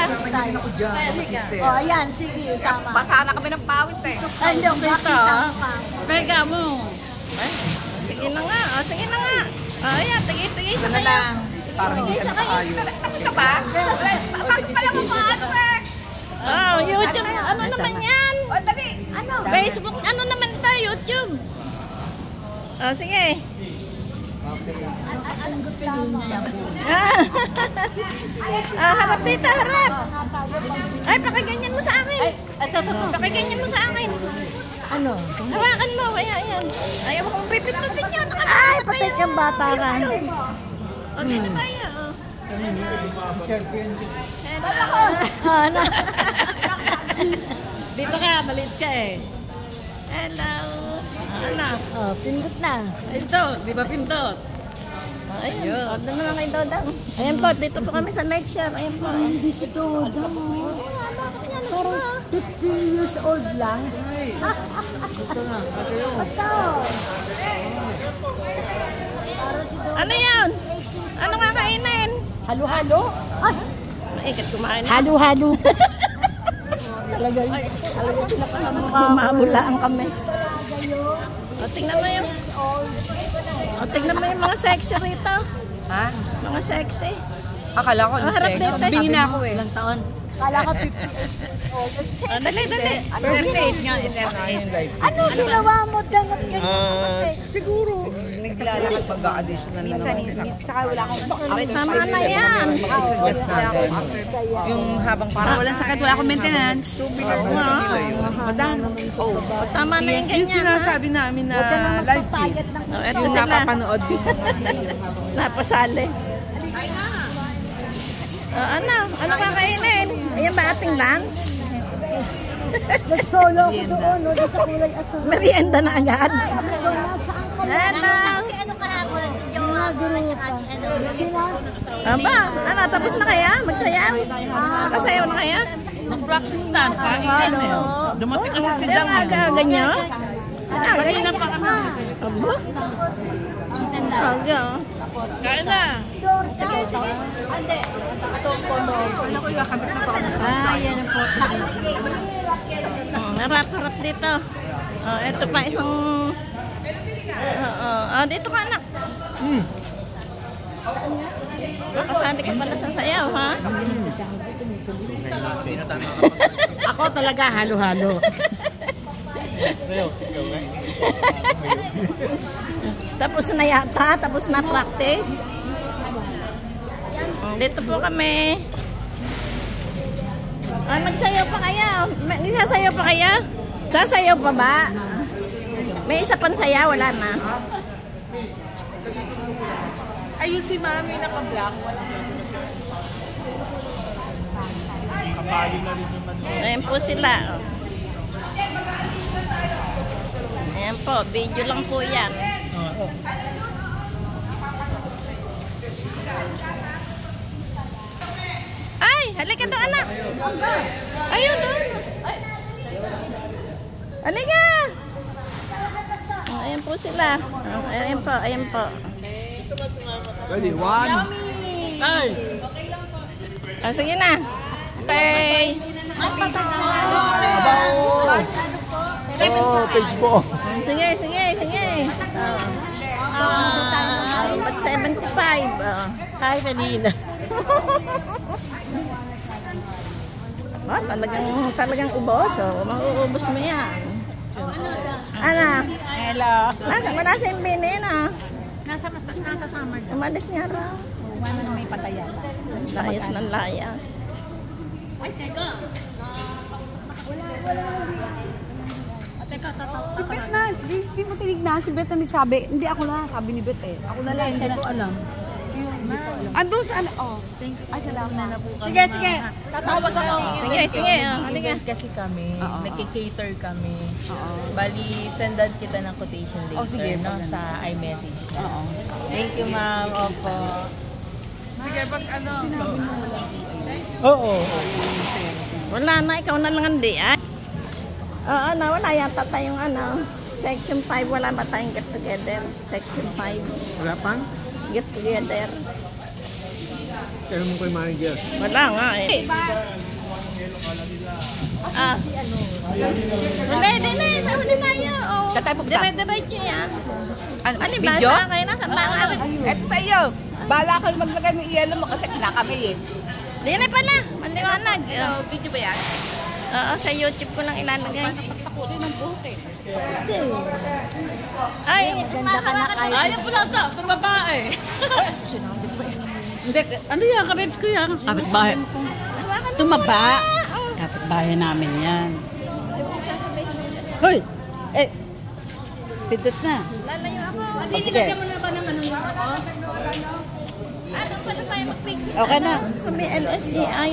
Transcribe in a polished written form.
Tingin ako dyan, mga sister. Oh, ayan, sige, sama. Basa na kami ng pawis eh. Ay, hindi ako dito. Pega mo. Ay, sige na nga. Oh, sige na nga. Oh, ayan, tigay sa kayo. Parang hindi ka nakakayo. Tapos ka ba? Bakit pala mo po, Anwek? Oh, YouTube. Ano naman yan? O, dali. Ano? Facebook. Ano naman tayo? YouTube. Oh, sige. Harap dito, harap. Ay, pakiganyan mo sa akin. Pakiganyan mo sa akin. Ano? Hawakan mo, kaya yan. Ayaw mo kong pipindutin yun. Ay, patit yung bata ka. O, dito tayo. Ano? Dito ka, maliit ka eh. Hello. Ano? Oh, pindot na. Ito, di ba pindot? Ayun. O, doon na kayo Dodang. Ayan po, dito po kami sa lecture. Ayan po. Hindi si Doda mo. Parang 50 years old lang. Gusto na, kayo. Basta. Ano yan? Ano kakainin? Halo-halo? Ay, Maikat kumain. halo-halo. Talagang Mabulaan kami. O, tingnan mo yung... O, tingnan mo yung mga sexy rito. Ha? Mga sexy. Akala ko, Harap dito. Bingi na ako eh. ilang taon. Kala ka 50. O, dali. 38 nga, 38. Ano ginawa mo? Dangat ganyan. Siguro. Naglalakad pag-a-additional na naman. Tsaka wala akong... Tama na yan. Yung habang parang walang sakit, wala akong maintenance. Madam. O, tama na yung ganyan. Yung sinasabi namin na live feed. O, eto Yung sila. napapanood din. Napasali. Ano? Ano kakainin? Ayan ba ating lunch? Nag-solo ako doon, no? Doon sa kulay asul. Merienda na agad. Saan ka na? Hello. Ano kahapon? Si Jowa at saka si ano? Sina? Aba, ano, tapos na kaya? Magsayaw? Kasayaw na kaya? Nag-practice dance sa Ano? Dumating kasi si Ang Jam. aga-aga nyo? Kanina pa kami. Aba? Aga. Kain na. Sige, sige. Ande. Wala ko yung kabit na pa kami sa Yan ang photo. Harap-harap dito. Oh, ito pa isang... dito ka anak. Kasali ka pala sa sayaw, ha? Ako talaga halo-halo. Tapos na yata, tapos na practice. Dito po kami. Magsayaw pa kaya? Sasayaw pa kaya? Sasayaw pa ba? May isa pang sayaw, wala na. Ayun si Mami naka-black. Kapali na rin naman. Ayan po sila. Ayan po, video lang po yan. Ay, halika doon anak. Ayun doon. Halika. Ayan po sila. Ayan po, ayan po. Ready, one. Ay! Sige na. Okay. Oh, page po. Sige. Ba't 75? Hi, kanina. Talagang ubos. Mauubos mo yan. Ano? Hello. Nasa yung binin, ah. Nasa summer. Umalis nga raw. May patayas. Layas ng layas. Ay, teka. Si Bet na, di mo tinignan. Si Bet na nagsabi. Hindi ako na, sabi ni Bet eh. Ako na lang, hindi ko alam. Andun sa ano? Oh, thank you. Ay, salamat na po kami. Sige. Tatawag ako. Sige. Halika. Kasi kami, nagki-cater kami. Bali, sendan kita ng quotation later, sige, no? Sa iMessage. Thank you, ma'am. Opo. Sige, pag ano. Oo. Wala na, ikaw na lang hindi, ah. Wala yata tayong Section 5, wala ba tayong get together? Section 5, Wala pang? get together. Tanong mo kay manager. Wala nga eh. Ah. Hindi na eh. Sa huli tayo. Oh. Tatay po ba? Dire-diretso yan. Ano, Ano ba? video? Saan kayo? Nasa bangan? Eto sa'yo. Bahala ka maglagay ng iyalo mo kasi kinakami eh. Di na pala. Maliwanag. Video ba yan? Oo, sa YouTube ko lang ilalagay. Pakutin ng buhok eh. Ay, ganda ka na kayo. Ayaw pala ka, itong babae. Hindi, ano yan? Kabibs ko yan. Kapitbahay. Tumaba. Kapitbahay namin yan. Hoy! Eh! Pindot na. Lalayo ako. Sige. Ano pala tayo mag-picture Okay na. sa may LSEI?